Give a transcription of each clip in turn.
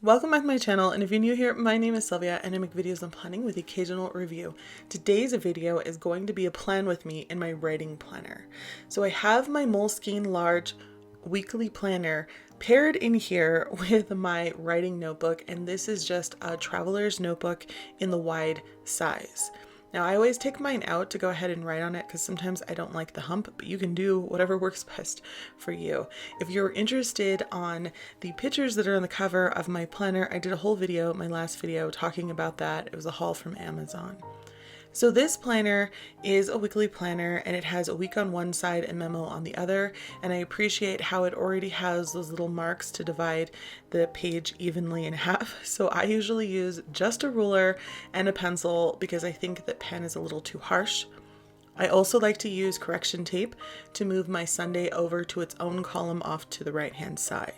Welcome back to my channel, and if you're new here, my name is Sylvia and I make videos on planning with occasional review. Today's video is going to be a plan with me in my writing planner. So I have my Moleskine large weekly planner paired in here with my writing notebook, and this is just a traveler's notebook in the wide size. Now I always take mine out to go ahead and write on it because sometimes I don't like the hump, but you can do whatever works best for you. If you're interested on the pictures that are on the cover of my planner, I did a whole video, my last video, talking about that. It was a haul from Amazon. So this planner is a weekly planner and it has a week on one side and memo on the other, and I appreciate how it already has those little marks to divide the page evenly in half. So I usually use just a ruler and a pencil because I think that pen is a little too harsh. I also like to use correction tape to move my Sunday over to its own column off to the right hand side.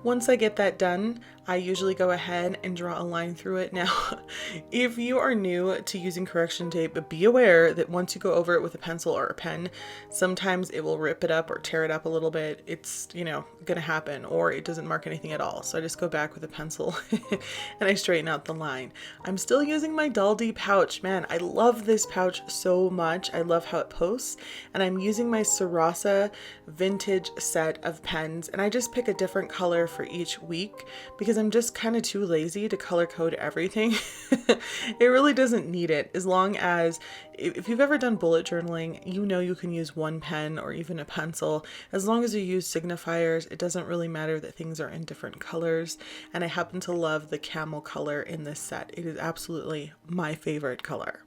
Once I get that done, I usually go ahead and draw a line through it. Now, if you are new to using correction tape, be aware that once you go over it with a pencil or a pen, sometimes it will rip it up or tear it up a little bit. It's, gonna happen, or it doesn't mark anything at all. So I just go back with a pencil and I straighten out the line. I'm still using my Doll D pouch. Man, I love this pouch so much. I love how it posts, and I'm using my Sarasa vintage set of pens, and I just pick a different color for each week because I'm just kind of too lazy to color code everything. It really doesn't need it. As long as, if you've ever done bullet journaling, you can use one pen or even a pencil. As long as you use signifiers, it doesn't really matter that things are in different colors. And I happen to love the camel color in this set. It is absolutely my favorite color.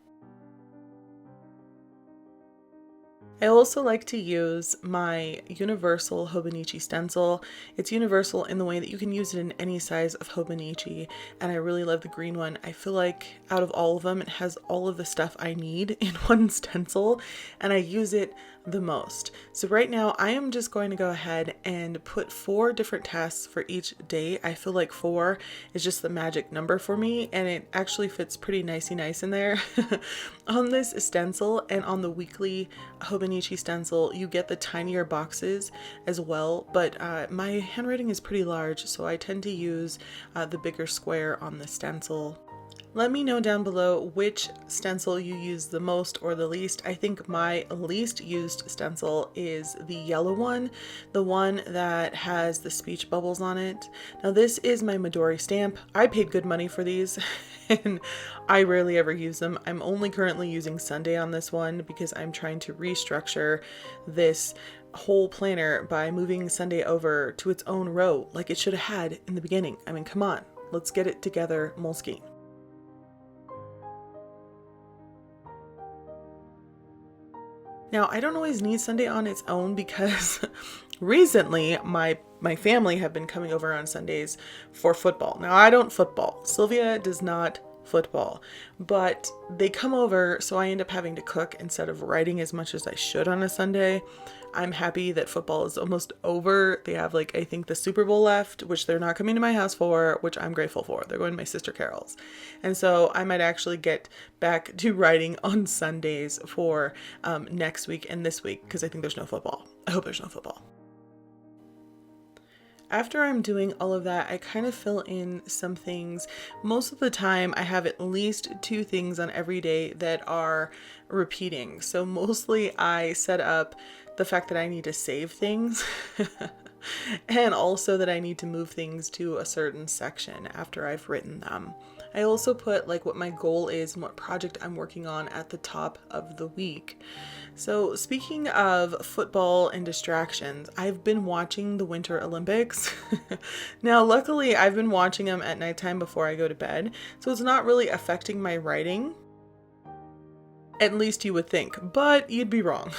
I also like to use my universal Hobonichi stencil. It's universal in the way that you can use it in any size of Hobonichi, and I really love the green one. I feel like out of all of them, it has all of the stuff I need in one stencil, and I use it the most. So right now I am just going to go ahead and put 4 different tasks for each day. I feel like 4 is just the magic number for me, and it actually fits pretty nice in there. On this stencil and on the weekly Hobonichi stencil, you get the tinier boxes as well, but my handwriting is pretty large, so I tend to use the bigger square on the stencil. Let me know down below which stencil you use the most or the least. I think my least used stencil is the yellow one, the one that has the speech bubbles on it. Now this is my Midori stamp. I paid good money for these and I rarely ever use them. I'm only currently using Sunday on this one because I'm trying to restructure this whole planner by moving Sunday over to its own row like it should have had in the beginning. I mean, come on, let's get it together, Moleskine. Now, I don't always need Sunday on its own because recently my family have been coming over on Sundays for football. Now, I don't football. Sylvia does not football, but they come over, so I end up having to cook instead of writing as much as I should on a Sunday. I'm happy that football is almost over. They have I think the Super Bowl left, which they're not coming to my house for, which I'm grateful for. They're going to my sister Carol's. And so I might actually get back to writing on Sundays for next week and this week because I think there's no football. I hope there's no football. After I'm doing all of that, I kind of fill in some things. Most of the time I have at least 2 things on every day that are repeating. So mostly I set up the fact that I need to save things and also that I need to move things to a certain section after I've written them. I also put what my goal is and what project I'm working on at the top of the week. So speaking of football and distractions, I've been watching the Winter Olympics. Now, luckily I've been watching them at nighttime before I go to bed, so it's not really affecting my writing. At least you would think, but you'd be wrong.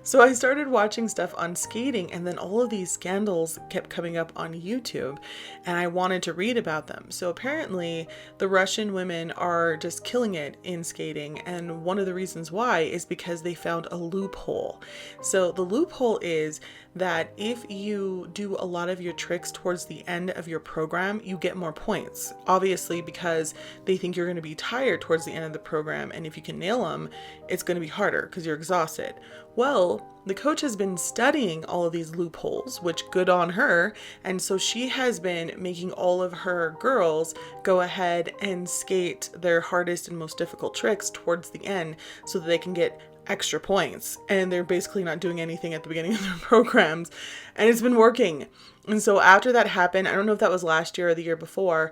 So I started watching stuff on skating, and then all of these scandals kept coming up on YouTube, and I wanted to read about them. So apparently the Russian women are just killing it in skating, and one of the reasons why is because they found a loophole. So the loophole is that if you do a lot of your tricks towards the end of your program, you get more points. Obviously, because they think you're going to be tired towards the end of the program, and if you can nail them, it's going to be harder because you're exhausted. Well, the coach has been studying all of these loopholes, which good on her. And so she has been making all of her girls go ahead and skate their hardest and most difficult tricks towards the end so that they can get extra points. And they're basically not doing anything at the beginning of their programs. And it's been working. And so after that happened, I don't know if that was last year or the year before,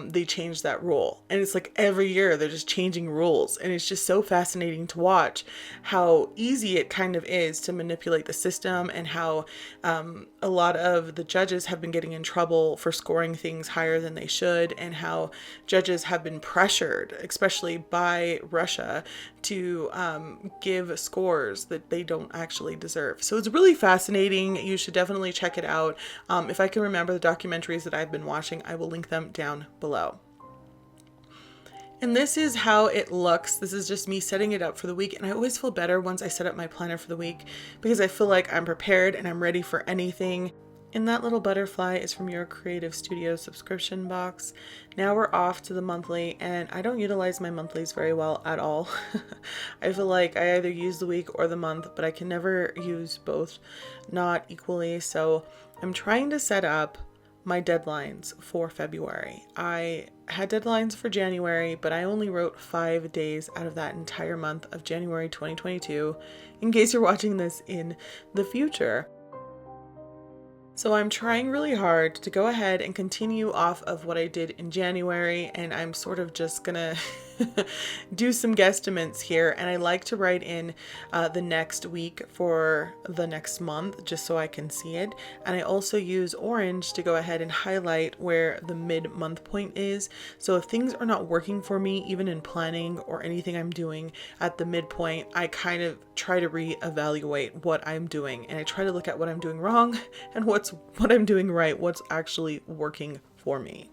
they changed that rule. And it's like every year they're just changing rules. And it's just so fascinating to watch how easy it kind of is to manipulate the system, and how a lot of the judges have been getting in trouble for scoring things higher than they should, and how judges have been pressured, especially by Russia, to give scores that they don't actually deserve. So it's really fascinating. You should definitely check it out. If I can remember the documentaries that I've been watching, I will link them down below. And this is how it looks. This is just me setting it up for the week. And I always feel better once I set up my planner for the week, because I feel like I'm prepared and I'm ready for anything. And that little butterfly is from your Creative Studio subscription box. Now we're off to the monthly, and I don't utilize my monthlies very well at all. I feel like I either use the week or the month, but I can never use both, not equally. So I'm trying to set up my deadlines for February. I had deadlines for January, but I only wrote 5 days out of that entire month of January 2022, in case you're watching this in the future. So I'm trying really hard to go ahead and continue off of what I did in January, and I'm sort of just gonna do some guesstimates here. And I like to write in the next week for the next month, just so I can see it. And I also use orange to go ahead and highlight where the mid-month point is. So if things are not working for me, even in planning or anything I'm doing at the midpoint, I kind of try to reevaluate what I'm doing, and I try to look at what I'm doing wrong and what I'm doing right, what's actually working for me.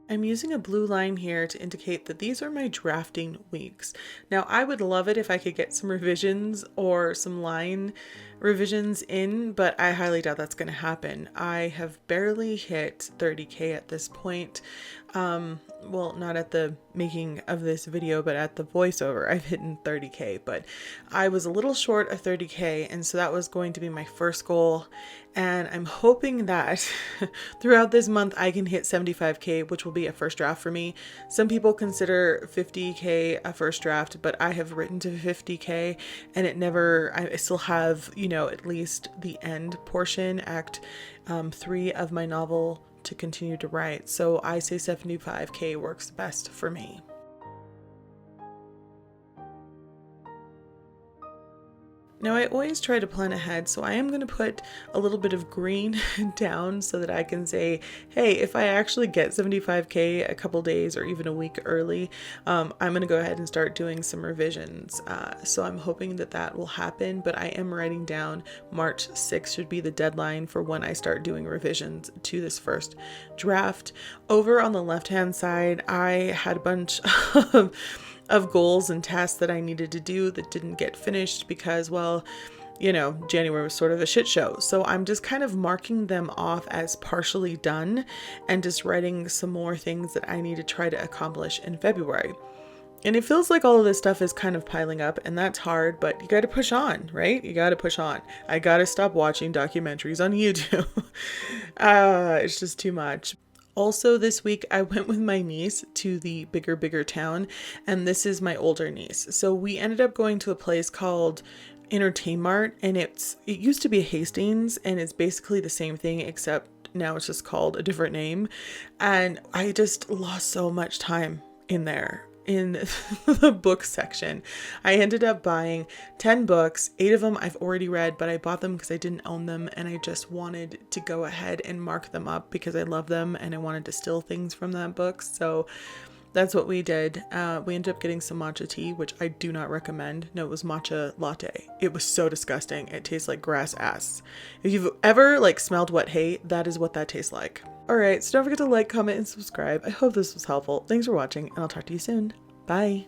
I'm using a blue line here to indicate that these are my drafting weeks. Now, I would love it if I could get some revisions or some line revisions in, but I highly doubt that's going to happen. I have barely hit 30K at this point. Well, not at the making of this video, but at the voiceover, I've hit 30K, but I was a little short of 30K. And so that was going to be my first goal. And I'm hoping that throughout this month, I can hit 75K, which will be a first draft for me. Some people consider 50K a first draft, but I have written to 50K, and I still have, at least the end portion, act 3 of my novel to continue to write. So I say 75K works best for me. Now, I always try to plan ahead, so I am going to put a little bit of green down so that I can say, hey, if I actually get 75K a couple days or even a week early, I'm going to go ahead and start doing some revisions. So I'm hoping that will happen, but I am writing down March 6th should be the deadline for when I start doing revisions to this first draft. Over on the left-hand side, I had a bunch of goals and tasks that I needed to do that didn't get finished because, January was sort of a shit show. So I'm just kind of marking them off as partially done and just writing some more things that I need to try to accomplish in February. And it feels like all of this stuff is kind of piling up, and that's hard, but you got to push on, right? You got to push on. I got to stop watching documentaries on YouTube. It's just too much. Also, this week I went with my niece to the bigger town, and this is my older niece. So we ended up going to a place called Entertainmart, and it used to be a Hastings, and it's basically the same thing except now it's just called a different name. And I just lost so much time in there. In the book section, I ended up buying 10 books. 8 of them I've already read, but I bought them because I didn't own them, and I just wanted to go ahead and mark them up because I love them and I wanted to steal things from that book. So that's what we did. We ended up getting some matcha tea, which I do not recommend. No, it was matcha latte. It was so disgusting. It tastes like grass ass. If you've ever smelled wet hay, that is what that tastes like. Alright, so don't forget to like, comment, and subscribe. I hope this was helpful. Thanks for watching, and I'll talk to you soon. Bye.